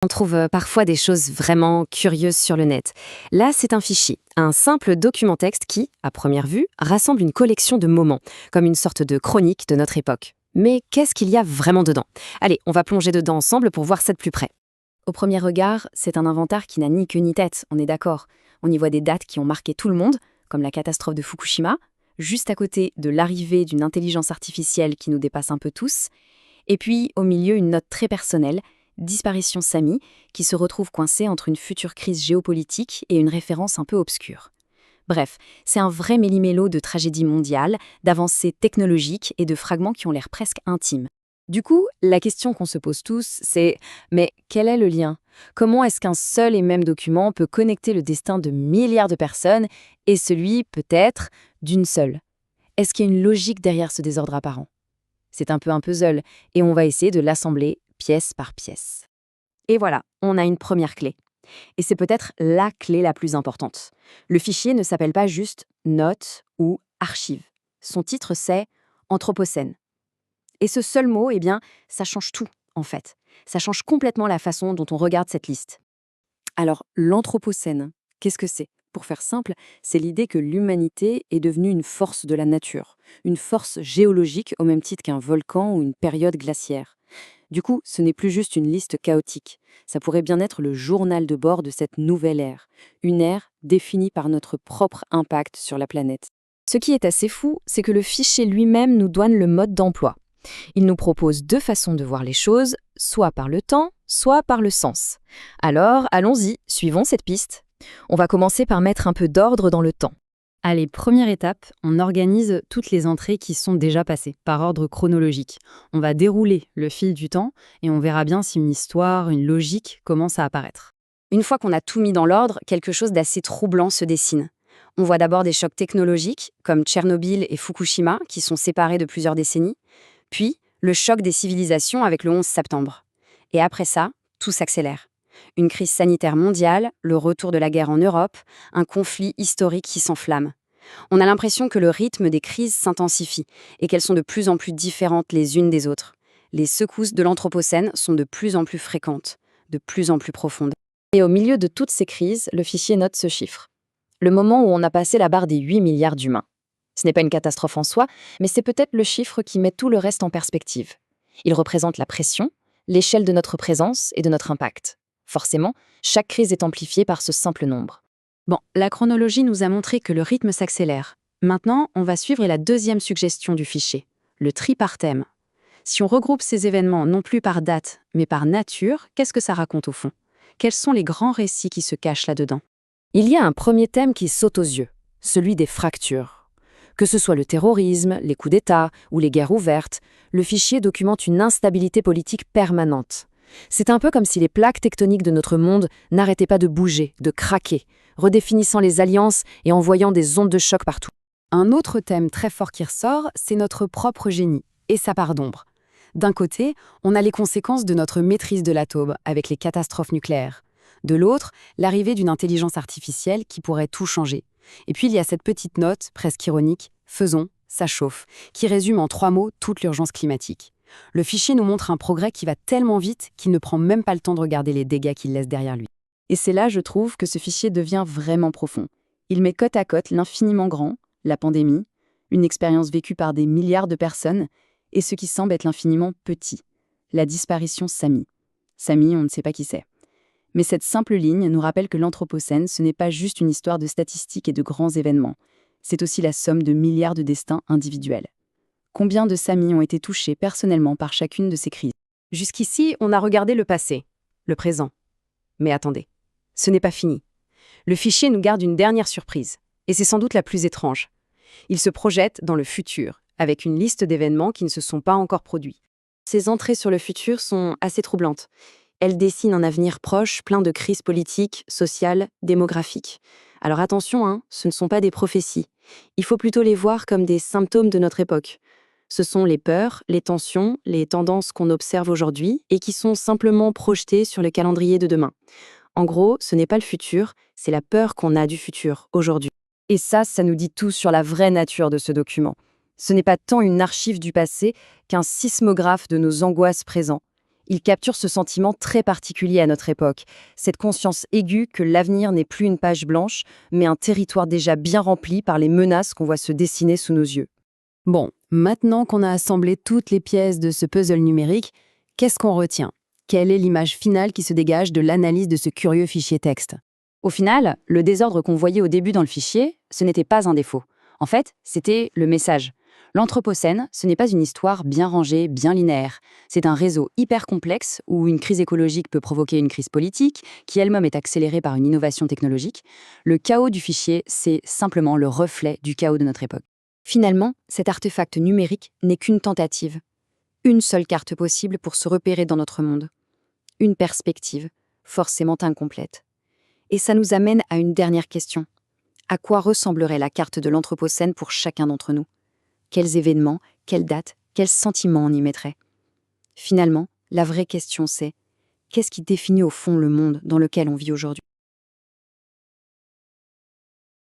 On trouve parfois des choses vraiment curieuses sur le net. Là, c'est un fichier, un simple document texte qui, à première vue, rassemble une collection de moments, comme une sorte de chronique de notre époque. Mais qu'est-ce qu'il y a vraiment dedans? Allez, on va plonger dedans ensemble pour voir ça de plus près. Au premier regard, c'est un inventaire qui n'a ni queue ni tête, on est d'accord. On y voit des dates qui ont marqué tout le monde, comme la catastrophe de Fukushima, juste à côté de l'arrivée d'une intelligence artificielle qui nous dépasse un peu tous, et puis au milieu une note très personnelle, disparition Samy, qui se retrouve coincée entre une future crise géopolitique et une référence un peu obscure. Bref, c'est un vrai méli-mélo de tragédies mondiales, d'avancées technologiques et de fragments qui ont l'air presque intimes. Du coup, la question qu'on se pose tous, c'est mais quel est le lien? Comment est-ce qu'un seul et même document peut connecter le destin de milliards de personnes et celui, peut-être, d'une seule? Est-ce qu'il y a une logique derrière ce désordre apparent? C'est un peu un puzzle, et on va essayer de l'assembler pièce par pièce. Et voilà, on a une première clé. Et c'est peut-être la clé la plus importante. Le fichier ne s'appelle pas juste notes ou archives. Son titre, c'est Anthropocène. Et ce seul mot, eh bien, ça change tout, en fait. Ça change complètement la façon dont on regarde cette liste. Alors, l'Anthropocène, qu'est-ce que c'est? Pour faire simple, c'est l'idée que l'humanité est devenue une force de la nature, une force géologique au même titre qu'un volcan ou une période glaciaire. Du coup, ce n'est plus juste une liste chaotique. Ça pourrait bien être le journal de bord de cette nouvelle ère, une ère définie par notre propre impact sur la planète. Ce qui est assez fou, c'est que le fichier lui-même nous donne le mode d'emploi. Il nous propose deux façons de voir les choses, soit par le temps, soit par le sens. Alors, allons-y, suivons cette piste. On va commencer par mettre un peu d'ordre dans le temps. Allez, première étape, on organise toutes les entrées qui sont déjà passées, par ordre chronologique. On va dérouler le fil du temps et on verra bien si une histoire, une logique commence à apparaître. Une fois qu'on a tout mis dans l'ordre, quelque chose d'assez troublant se dessine. On voit d'abord des chocs technologiques, comme Tchernobyl et Fukushima, qui sont séparés de plusieurs décennies, puis le choc des civilisations avec le 11 septembre. Et après ça, tout s'accélère. Une crise sanitaire mondiale, le retour de la guerre en Europe, un conflit historique qui s'enflamme. On a l'impression que le rythme des crises s'intensifie et qu'elles sont de plus en plus différentes les unes des autres. Les secousses de l'Anthropocène sont de plus en plus fréquentes, de plus en plus profondes. Et au milieu de toutes ces crises, le fichier note ce chiffre. Le moment où on a passé la barre des 8 milliards d'humains. Ce n'est pas une catastrophe en soi, mais c'est peut-être le chiffre qui met tout le reste en perspective. Il représente la pression, l'échelle de notre présence et de notre impact. Forcément, chaque crise est amplifiée par ce simple nombre. Bon, la chronologie nous a montré que le rythme s'accélère. Maintenant, on va suivre la deuxième suggestion du fichier, le tri par thème. Si on regroupe ces événements non plus par date, mais par nature, qu'est-ce que ça raconte au fond? Quels sont les grands récits qui se cachent là-dedans? Il y a un premier thème qui saute aux yeux, celui des fractures. Que ce soit le terrorisme, les coups d'État ou les guerres ouvertes, le fichier documente une instabilité politique permanente. C'est un peu comme si les plaques tectoniques de notre monde n'arrêtaient pas de bouger, de craquer, redéfinissant les alliances et envoyant des ondes de choc partout. Un autre thème très fort qui ressort, c'est notre propre génie et sa part d'ombre. D'un côté, on a les conséquences de notre maîtrise de l'atome avec les catastrophes nucléaires. De l'autre, l'arrivée d'une intelligence artificielle qui pourrait tout changer. Et puis il y a cette petite note, presque ironique, « Faisons, ça chauffe », qui résume en 3 mots toute l'urgence climatique. Le fichier nous montre un progrès qui va tellement vite qu'il ne prend même pas le temps de regarder les dégâts qu'il laisse derrière lui. Et c'est là, je trouve, que ce fichier devient vraiment profond. Il met côte à côte l'infiniment grand, la pandémie, une expérience vécue par des milliards de personnes, et ce qui semble être l'infiniment petit, la disparition Samy. Samy, on ne sait pas qui c'est. Mais cette simple ligne nous rappelle que l'Anthropocène, ce n'est pas juste une histoire de statistiques et de grands événements. C'est aussi la somme de milliards de destins individuels. Combien de Samy ont été touchés personnellement par chacune de ces crises? Jusqu'ici, on a regardé le passé, le présent. Mais attendez, ce n'est pas fini. Le fichier nous garde une dernière surprise, et c'est sans doute la plus étrange. Il se projette dans le futur, avec une liste d'événements qui ne se sont pas encore produits. Ces entrées sur le futur sont assez troublantes. Elles dessinent un avenir proche, plein de crises politiques, sociales, démographiques. Alors attention, ce ne sont pas des prophéties. Il faut plutôt les voir comme des symptômes de notre époque. Ce sont les peurs, les tensions, les tendances qu'on observe aujourd'hui et qui sont simplement projetées sur le calendrier de demain. En gros, ce n'est pas le futur, c'est la peur qu'on a du futur, aujourd'hui. Et ça nous dit tout sur la vraie nature de ce document. Ce n'est pas tant une archive du passé qu'un sismographe de nos angoisses présentes. Il capture ce sentiment très particulier à notre époque, cette conscience aiguë que l'avenir n'est plus une page blanche, mais un territoire déjà bien rempli par les menaces qu'on voit se dessiner sous nos yeux. Bon, maintenant qu'on a assemblé toutes les pièces de ce puzzle numérique, qu'est-ce qu'on retient? Quelle est l'image finale qui se dégage de l'analyse de ce curieux fichier texte? Au final, le désordre qu'on voyait au début dans le fichier, ce n'était pas un défaut. En fait, c'était le message. L'Anthropocène, ce n'est pas une histoire bien rangée, bien linéaire. C'est un réseau hyper complexe où une crise écologique peut provoquer une crise politique, qui elle-même est accélérée par une innovation technologique. Le chaos du fichier, c'est simplement le reflet du chaos de notre époque. Finalement, cet artefact numérique n'est qu'une tentative. Une seule carte possible pour se repérer dans notre monde. Une perspective, forcément incomplète. Et ça nous amène à une dernière question. À quoi ressemblerait la carte de l'Anthropocène pour chacun d'entre nous? Quels événements, quelles dates, quels sentiments on y mettrait? Finalement, la vraie question c'est, qu'est-ce qui définit au fond le monde dans lequel on vit aujourd'hui?